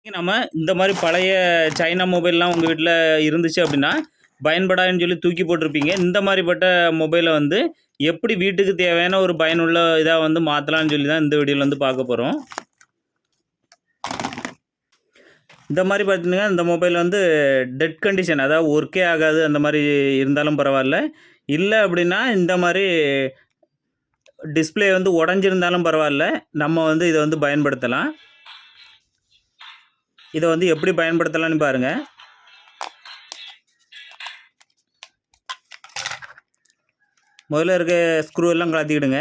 நம்ம இந்த மாதிரி பழைய சைனா மொபைல்லாம் உங்கள் வீட்டில் இருந்துச்சு அப்படின்னா பயன்படாதுன்னு சொல்லி தூக்கி போட்டிருப்பீங்க. இந்த மாதிரிப்பட்ட மொபைலை வந்து எப்படி வீட்டுக்கு தேவையான ஒரு பயனுள்ள இதாக வந்து மாற்றலாம்னு சொல்லி தான் இந்த வீடியோவில் வந்து பார்க்க போகிறோம். இந்த மாதிரி பார்த்தீங்கன்னா இந்த மொபைல் வந்து டெட் கண்டிஷன், அதாவது ஒர்க்கே ஆகாது அந்த மாதிரி இருந்தாலும் பரவாயில்ல. இல்லை அப்படின்னா இந்த மாதிரி டிஸ்பிளே வந்து உடஞ்சிருந்தாலும் பரவாயில்ல, நம்ம வந்து இதை வந்து பயன்படுத்தலாம். இதை வந்து எப்படி பயன்படுத்தலாம்னு பாருங்கள். முதல்ல இருக்க ஸ்க்ரூ எல்லாம் கலத்திக்கிடுங்க.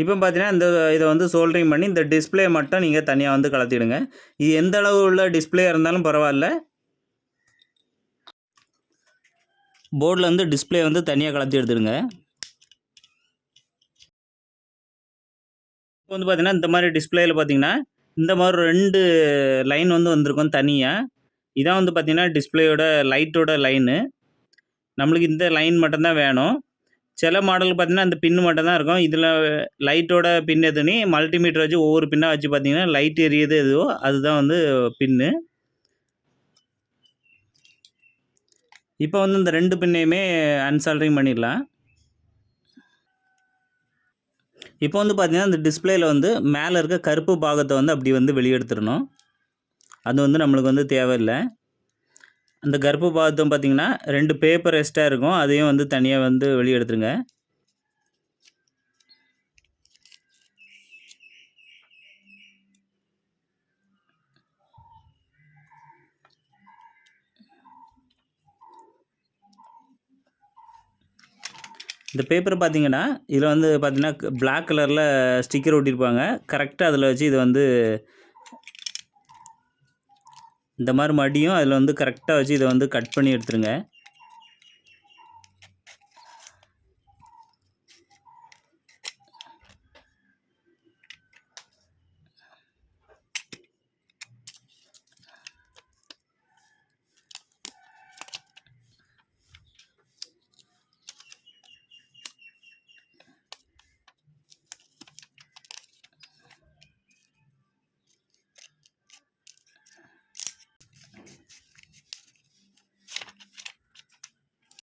இப்போ பார்த்தீங்கன்னா இதை வந்து சோல்டரிங் பண்ணி இந்த டிஸ்பிளே மட்டும் நீங்கள் தனியாக வந்து கலத்திடுங்க. இது எந்த அளவு உள்ள டிஸ்பிளே இருந்தாலும் பரவாயில்ல, போர்டில் வந்து டிஸ்பிளே வந்து தனியாக கலத்தி எடுத்துடுங்க. இப்போ வந்து பார்த்தீங்கன்னா இந்த மாதிரி டிஸ்பிளேயில் பார்த்தீங்கன்னா இந்த மாதிரி 2 லைன் வந்து வந்திருக்கும் தனியாக. இதான் வந்து பார்த்தீங்கன்னா டிஸ்பிளேயோட லைட்டோட லைனு. நம்மளுக்கு இந்த லைன் மட்டும்தான் வேணும். சில மாடல் பார்த்தீங்கன்னா அந்த பின்னு மட்டும் தான் இருக்கும். இதில் லைட்டோட பின் எதுன்னு மல்டிமீட்டர் வச்சு ஒவ்வொரு பின்னாக வச்சு பார்த்தீங்கன்னா லைட் எரியுது எதுவோ அதுதான் வந்து பின்னு. இப்போ வந்து இந்த 2 பின்னையுமே அன்சால்டரிங் பண்ணிடலாம். இப்போ வந்து பார்த்தீங்கன்னா இந்த டிஸ்பிளேயில் வந்து மேலே இருக்க கருப்பு பாகத்தை வந்து அப்படி வந்து வெளியெடுத்துடணும். அது வந்து நம்மளுக்கு வந்து தேவையில்லை. அந்த கருப்பு பாகத்தை பார்த்தீங்கன்னா 2 பேப்பர் எக்ஸ்ட்ரா இருக்கும், அதையும் வந்து தனியாக வந்து வெளியே எடுத்துருங்க. இந்த பேப்பர் பார்த்தீங்கன்னா இதில் வந்து பார்த்தீங்கன்னா பிளாக் கலரில் ஸ்டிக்கர் ஒட்டியிருப்பாங்க. கரெக்டாக அதில் வச்சு இது வந்து இந்த மாதிரி மடியும் அதில் வந்து கரெக்டாக வச்சு இதை வந்து கட் பண்ணி எடுத்துருங்க.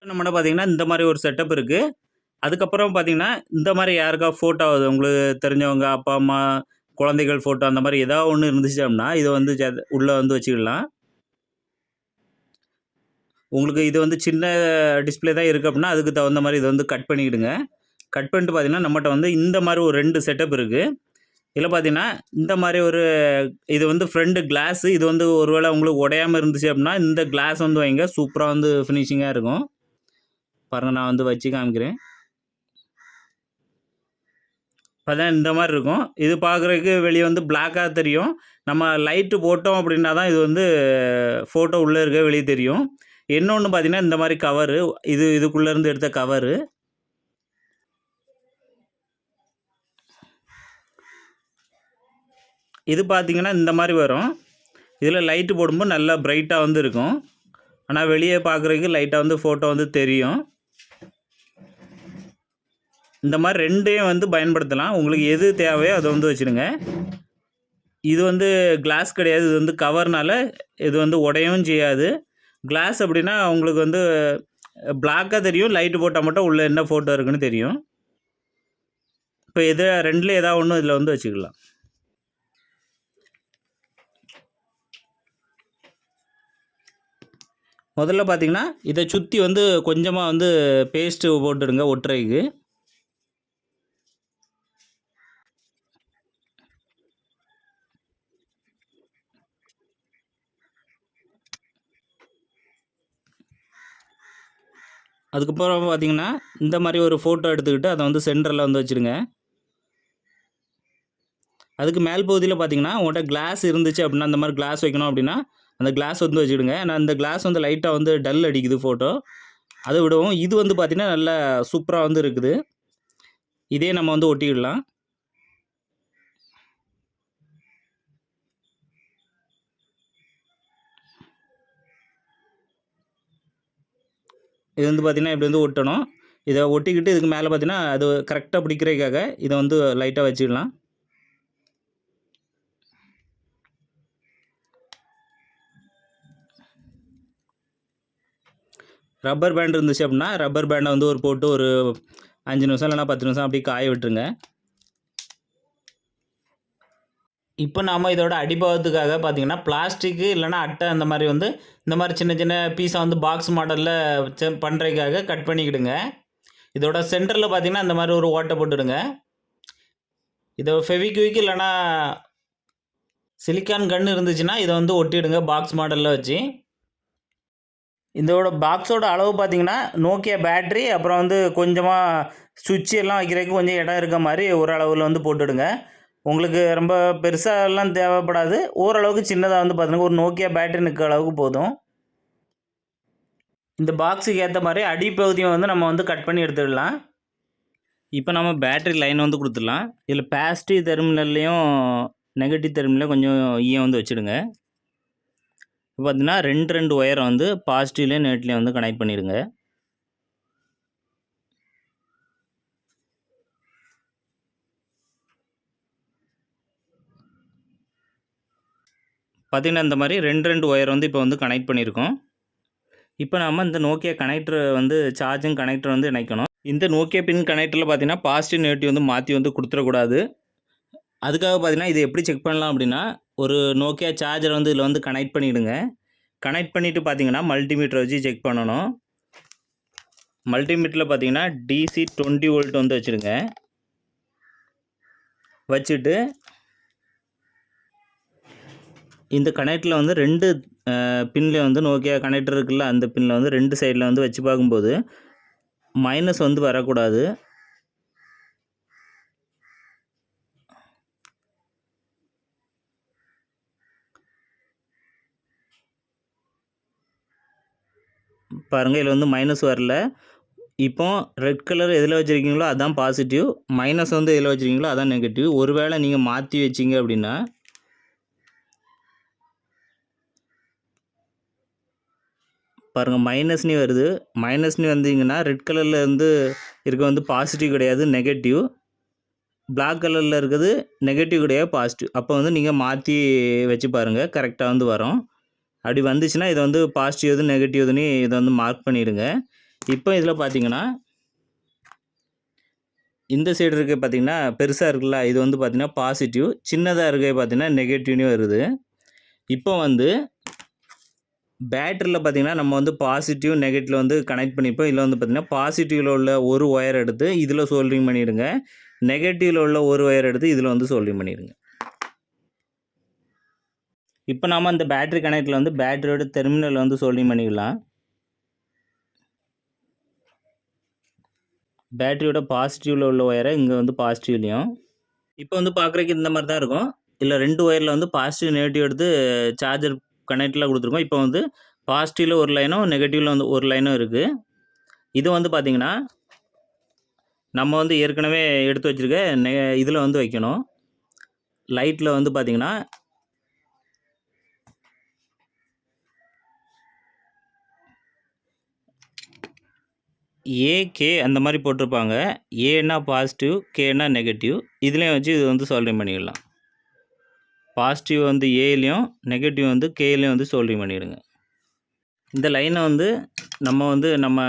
நம்மகிட்ட பார்த்தீங்கன்னா இந்த மாதிரி ஒரு செட்டப் இருக்குது. அதுக்கப்புறம் பார்த்தீங்கன்னா இந்த மாதிரி யாருக்கா ஃபோட்டோ உங்களுக்கு தெரிஞ்சவங்க அப்பா அம்மா குழந்தைகள் ஃபோட்டோ அந்த மாதிரி ஏதாவது ஒன்று இருந்துச்சு அப்படின்னா இதை வந்து உள்ளே வந்து வச்சுக்கலாம். உங்களுக்கு இது வந்து சின்ன டிஸ்பிளே தான் இருக்குது அப்படின்னா அதுக்கு தகுந்த மாதிரி இதை வந்து கட் பண்ணிக்கிடுங்க. கட் பண்ணிட்டு பார்த்தீங்கன்னா நம்மகிட்ட வந்து இந்த மாதிரி ஒரு 2 செட்டப் இருக்குது. இதில் பார்த்தீங்கன்னா இந்த மாதிரி ஒரு இது வந்து ஃப்ரண்ட் கிளாஸு. இது வந்து ஒருவேளை உங்களுக்கு உடையாமல் இருந்துச்சு அப்படின்னா இந்த கிளாஸ் வந்து வைங்க, சூப்பராக வந்து ஃபினிஷிங்காக இருக்கும். பாருங்கள், நான் வந்து வச்சு காமிக்கிறேன். அதான் இந்த மாதிரி இருக்கும். இது பார்க்குறதுக்கு வெளியே வந்து பிளாக்காக தெரியும். நம்ம லைட்டு போட்டோம் அப்படின்னா தான் இது வந்து ஃபோட்டோ உள்ளே இருக்க வெளியே தெரியும். இன்னொன்று பார்த்தீங்கன்னா இந்த மாதிரி கவரு, இதுக்குள்ளேருந்து எடுத்த கவரு. இது பார்த்தீங்கன்னா இந்த மாதிரி வரும். இதில் லைட்டு போடும்போது நல்லா பிரைட்டாக வந்து இருக்கும். ஆனால் வெளியே பார்க்குறதுக்கு லைட்டாக வந்து ஃபோட்டோ வந்து தெரியும். இந்த மாதிரி 2ஐயும் வந்து பயன்படுத்தலாம். உங்களுக்கு எது தேவையோ அதை வந்து வச்சுடுங்க. இது வந்து கிளாஸ் கிடையாது, இது வந்து கவர்னால இது வந்து உடையவும் செய்யாது. கிளாஸ் அப்படின்னா உங்களுக்கு வந்து பிளாக்காக தெரியும், லைட்டு போட்டால் மட்டும் உள்ளே என்ன ஃபோட்டோ இருக்குன்னு தெரியும். இப்போ எது 2ல் ஏதாவது ஒன்று இதில் வந்து வச்சுக்கலாம். முதல்ல பார்த்தீங்கன்னா இதை சுற்றி வந்து கொஞ்சமாக வந்து பேஸ்ட்டு போட்டுடுங்க ஒட்டுறதுக்கு. அதுக்கப்புறம் பார்த்தீங்கன்னா இந்த மாதிரி ஒரு ஃபோட்டோ எடுத்துக்கிட்டு அதை வந்து சென்டரில் வந்து வச்சுடுங்க. அதுக்கு மேல் பகுதியில் பார்த்தீங்கன்னா உங்கள்கிட்ட கிளாஸ் இருந்துச்சு அப்படின்னா, அந்த மாதிரி கிளாஸ் வைக்கணும் அப்படின்னா அந்த கிளாஸ் வந்து வச்சுக்கிடுங்க. நான் இந்த கிளாஸ் வந்து லைட்டாக வந்து டல் அடிக்குது ஃபோட்டோ. அதை விடவும் இது வந்து பார்த்திங்கன்னா நல்லா சூப்பராக வந்து இருக்குது. இதே நம்ம வந்து ஒட்டிக்கிடலாம். இது வந்து பார்த்திங்கன்னா இப்படி வந்து ஒட்டணும். இதை ஒட்டிக்கிட்டு இதுக்கு மேலே பார்த்திங்கன்னா அது கரெக்டாக பிடிக்கிறதுக்காக இதை வந்து லைட்டாக வச்சுக்கலாம். ரப்பர் பேண்ட் இருந்துச்சு அப்படின்னா ரப்பர் பேண்டை வந்து ஒரு போட்டு ஒரு 5 நிமிஷம் இல்லைனா 10 நிமிஷம் அப்படி காய விட்டுருங்க. இப்போ நாம் இதோட அடிபாகத்துக்காக பார்த்தீங்கன்னா பிளாஸ்டிக்கு இல்லைனா அட்டை அந்த மாதிரி வந்து இந்த மாதிரி சின்ன சின்ன பீஸாக வந்து பாக்ஸ் மாடலில் பண்ணுறதுக்காக கட் பண்ணிக்கிடுங்க. இதோட சென்டரில் பார்த்தீங்கன்னா இந்த மாதிரி ஒரு ஓட்டை போட்டுடுங்க. இதை ஃபெவிக்விக் இல்லைனா சிலிக்கான் கன் இருந்துச்சுன்னா இதை வந்து ஒட்டிடுங்க பாக்ஸ் மாடலில் வச்சு. இதோட பாக்ஸோட அளவு பார்த்தீங்கன்னா நோக்கியா பேட்ரி அப்புறம் வந்து கொஞ்சமாக சுவிட்ச் எல்லாம் வைக்கிறதுக்கு கொஞ்சம் இடம் இருக்க மாதிரி ஒரு அளவில் வந்து போட்டுடுங்க. உங்களுக்கு ரொம்ப பெருசாலாம் தேவைப்படாது. ஓரளவுக்கு சின்னதாக வந்து பார்த்தீங்கன்னா ஒரு நோக்கியா பேட்டரி நிற்கிற அளவுக்கு போதும். இந்த பாக்ஸுக்கு ஏற்ற மாதிரி அடிப்பகுதியை வந்து நம்ம வந்து கட் பண்ணி எடுத்துடலாம். இப்போ நம்ம பேட்டரி லைன் வந்து கொடுத்துடலாம். இதில் பாசிட்டிவ் டெர்மினல்லையும் நெகட்டிவ் டெர்மினல்லையும் கொஞ்சம் ஈயம் வந்து வச்சுடுங்க. இப்போ பார்த்தீங்கன்னா 2 ஒயரை வந்து பாசிட்டிவ்லேயும் நெகட்டிவ்லேயும் வந்து கனெக்ட் பண்ணிடுங்க. பார்த்தீங்கன்னா இந்த மாதிரி 2 ஒயர் வந்து இப்போ வந்து கனெக்ட் பண்ணியிருக்கோம். இப்போ நம்ம இந்த நோக்கியா கனெக்டர் வந்து சார்ஜிங் கனெக்டர் வந்து இணைக்கணும். இந்த நோக்கியா பின் கனெக்டரில் பார்த்தீங்கன்னா பாசிட்டிவ் நெகட்டிவ் வந்து மாற்றி வந்து கொடுத்துடக்கூடாது. அதுக்காக பார்த்தீங்கன்னா இது எப்படி செக் பண்ணலாம் அப்படின்னா ஒரு நோக்கியா சார்ஜர் வந்து இதில் வந்து கனெக்ட் பண்ணிவிடுங்க. கனெக்ட் பண்ணிவிட்டு பார்த்தீங்கன்னா மல்டிமீட்டரை வச்சு செக் பண்ணணும். மல்டிமீட்டரில் பார்த்தீங்கன்னா DC 20 வோல்ட் வந்து வச்சுருங்க. வச்சுட்டு இந்த கனெக்டரில் வந்து 2 பின்னில் வந்து நோக்கியா கனெக்டர் இருக்குல்ல அந்த பின்னில் வந்து 2 சைடில் வந்து வச்சு பார்க்கும்போது மைனஸ் வந்து வரக்கூடாது. பாருங்கள் இதில் வந்து மைனஸ் வரல. இப்போ ரெட் கலர் எதில் வச்சுருக்கீங்களோ அதுதான் பாசிட்டிவ், மைனஸ் வந்து எதில் வச்சுருக்கீங்களோ அதான் நெகட்டிவ். ஒருவேளை நீங்கள் மாற்றி வச்சிங்க அப்படின்னா பாருங்கள் மைனஸ்னி வருது. மைனஸ்னி வந்தீங்கன்னா ரெட் கலரில் இருந்து இருக்க வந்து பாசிட்டிவ் கிடையாது நெகட்டிவ், பிளாக் கலரில் இருக்கிறது நெகட்டிவ் கிடையாது பாசிட்டிவ். அப்போ வந்து நீங்கள் மாற்றி வச்சு பாருங்கள் கரெக்டாக வந்து வரும். அப்படி வந்துச்சுன்னா இதை வந்து பாசிட்டிவ் எது நெகட்டிவ் எதுன்னு இதை வந்து மார்க் பண்ணிவிடுங்க. இப்போ இதில் பார்த்தீங்கன்னா இந்த சைடு இருக்க பார்த்தீங்கன்னா பெருசாக இருக்குல்ல இது வந்து பார்த்தீங்கன்னா பாசிட்டிவ், சின்னதாக இருக்க பார்த்தீங்கன்னா நெகட்டிவ்னு வருது. இப்போ வந்து பேட்டரியில் பார்த்தீங்கன்னா நம்ம வந்து பாசிட்டிவ் நெகட்டிவ் வந்து கனெக்ட் பண்ணிப்போம். இதில் வந்து பார்த்தீங்கன்னா பாசிட்டிவில் உள்ள ஒரு ஒயர் எடுத்து இதில் சோல்டரிங் பண்ணிவிடுங்க. நெகட்டிவில் உள்ள ஒரு ஒயர் எடுத்து இதில் வந்து சோல்டரிங் பண்ணிடுங்க. இப்போ நாம் அந்த பேட்டரி கனெக்டில் வந்து பேட்டரியோட டெர்மினல் வந்து சோல்டரிங் பண்ணிக்கலாம். பேட்டரியோட பாசிட்டிவில் உள்ள ஒயரை இங்கே வந்து பாசிட்டிவ்லையும் இப்போ வந்து பார்க்குறதுக்கு இந்த மாதிரி தான் இருக்கும். இதில் 2 ஒயரில் வந்து பாசிட்டிவ் நெகட்டிவ் எடுத்து சார்ஜர் கனெக்டில் கொடுத்துருக்கோம். இப்போ வந்து பாசிட்டிவில் ஒரு லைனும் நெகட்டிவில் வந்து ஒரு லைனும் இருக்குது. இது வந்து பார்த்திங்கன்னா நம்ம வந்து ஏற்கனவே எடுத்து வச்சுருக்க இதில் வந்து வைக்கணும். லைட்டில் வந்து பார்த்திங்கன்னா ஏகே அந்த மாதிரி போட்டிருப்பாங்க. ஏன்னா பாசிட்டிவ், கேனா நெகட்டிவ். இதுலேயும் வச்சு இது வந்து சோல்டரிங் பண்ணிடலாம். பாசிட்டிவ் வந்து ஏலையும் நெகட்டிவ் வந்து கேலையும் வந்து சோல்டரிங் பண்ணிவிடுங்க. இந்த லைனை வந்து நம்ம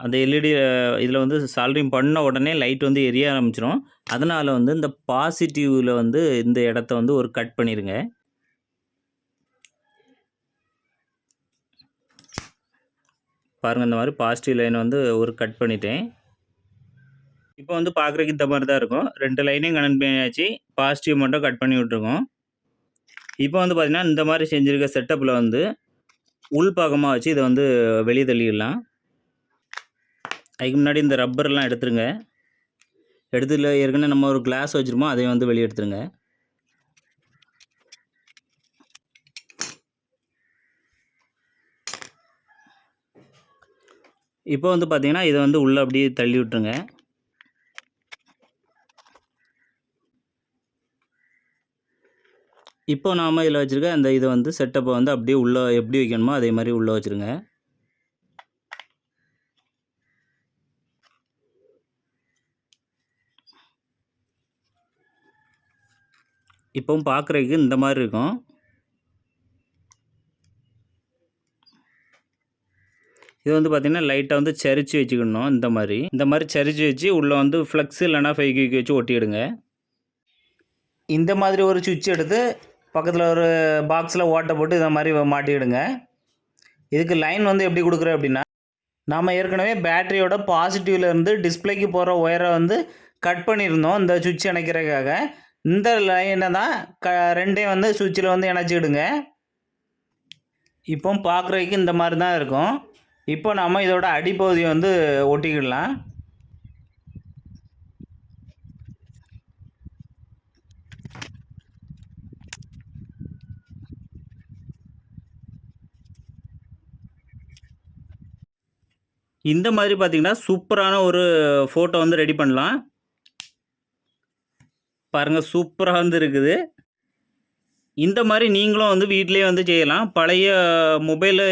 அந்த எல்இடி இதில் வந்து சால்டரிங் பண்ண உடனே லைட் வந்து எரிய ஆரம்பிச்சிடும். அதனால் வந்து இந்த பாசிட்டிவில் வந்து இந்த இடத்த வந்து ஒரு கட் பண்ணிடுங்க. பாருங்கள் இந்த மாதிரி பாசிட்டிவ் லைனை வந்து ஒரு கட் பண்ணிட்டேன். இப்போ வந்து பார்க்குறதுக்கு இந்த மாதிரி தான் இருக்கும். 2 லைனையும் கனெக்ட் பண்ணியாச்சு, பாசிட்டிவ் மட்டும் கட் பண்ணி விட்ருக்கோம். இப்போ வந்து பார்த்திங்கன்னா இந்த மாதிரி செஞ்சுருக்க செட்டப்பில் வந்து உள்பாகமாக வச்சு இதை வந்து வெளியே தள்ளிடலாம். அதுக்கு முன்னாடி இந்த ரப்பர்லாம் எடுத்துருங்க. எடுத்துல ஏற்கனவே நம்ம ஒரு கிளாஸ் வச்சுருமோ அதை வந்து வெளியே எடுத்துருங்க. இப்போ வந்து பார்த்தீங்கன்னா, இதை வந்து உள்ளே அப்படியே தள்ளி விட்டுருங்க. இப்போ நாம இதில் வச்சுருக்க அந்த இதை வந்து செட்டப்பை வந்து அப்படியே உள்ளே எப்படி வைக்கணுமோ அதே மாதிரி உள்ளே வச்சுருங்க. இப்போவும் பார்க்குறதுக்கு இந்த மாதிரி இருக்கும். இது வந்து பார்த்திங்கன்னா லைட்டாக வந்து சரிச்சு வச்சுக்கணும். இந்த மாதிரி சரிச்சு வச்சு உள்ளே வந்து ஃப்ளெக்ஸ் இல்லைனா ஃபெவிக்விக் வச்சு ஒட்டிவிடுங்க. இந்த மாதிரி ஒரு சுவிட்ச் எடுத்து பக்கத்தில் ஒரு பாக்ஸில் ஓட்டை போட்டு இதை மாதிரி மாட்டிவிடுங்க. இதுக்கு லைன் வந்து எப்படி கொடுக்குறோம் அப்படின்னா, நாம் ஏற்கனவே பேட்டரியோட பாசிட்டிவ்லேருந்து டிஸ்பிளேக்கு போகிற ஒயரை வந்து கட் பண்ணியிருந்தோம் இந்த சுவிட்ச் இணைக்கிறதுக்காக. இந்த லைனை தான் ரெண்டையும் வந்து சுவிட்சில் வந்து இணைச்சிக்கிடுங்க. இப்போ பார்க்குறதுக்கு இந்த மாதிரி தான் இருக்கும். இப்போ நம்ம இதோட அடிப்பகுதியை வந்து ஒட்டிக்கிடலாம். இந்த மாதிரி பார்த்தீங்கன்னா சூப்பரான ஒரு ஃபோட்டோ வந்து ரெடி பண்ணலாம். பாருங்கள், சூப்பராக வந்து இருக்குது. இந்த மாதிரி நீங்களும் வந்து வீட்டிலேயே வந்து செய்யலாம். பழைய மொபைலு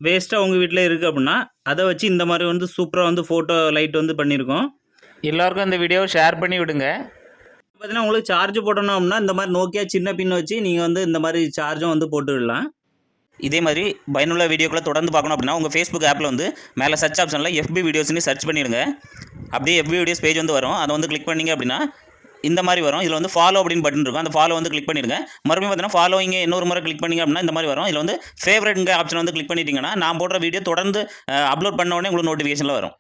வேஸ்ட்டாக உங்கள் வீட்டில் இருக்குது அப்படின்னா அதை வச்சு இந்த மாதிரி வந்து சூப்பராக வந்து ஃபோட்டோ லைட் வந்து பண்ணியிருக்கோம். எல்லாருக்கும் இந்த வீடியோவை ஷேர் பண்ணி விடுங்க. பார்த்தீங்கன்னா உங்களுக்கு சார்ஜ் போடணும் அப்படின்னா இந்த மாதிரி நோக்கியா சின்ன பின் வச்சு நீங்கள் வந்து இந்த மாதிரி சார்ஜும் வந்து போட்டுவிடலாம். இதே மாதிரி பயனுள்ள வீடியோக்களை தொடர்ந்து பார்க்கணும் அப்படின்னா உங்கள் ஃபேஸ்புக் ஆப்பில் வந்து மேலே சர்ச் ஆப்ஷனில் FB வீடியோஸ்னு சர்ச் பண்ணிடுங்க. அப்படியே FB வீடியோஸ் பேஜ் வந்து வரும். அதை வந்து கிளிக் பண்ணிங்க அப்படின்னா இந்த மாதிரி வரும். இதில் வந்து ஃபாலோ அப்படின்னு பட்டன் இருக்கும். அந்த ஃபாலோ வந்து கிளிக் பண்ணிடுங்க. மறுபடியும் பார்த்தீங்கன்னா ஃபாலோயிங்க இன்னொரு முறை கிளிக் பண்ணிங்க அப்படின்னா இந்த மாதிரி வரும். இதில் வந்து ஃபேவரட்ங்க ஆப்ஷன் வந்து கிளிக் பண்ணிட்டீங்கன்னா நான் போடுற வீடியோ தொடர்ந்து அப்லோட் பண்ண உடனே உங்களுக்கு நோட்டிஃபிகேஷனில் வரும்.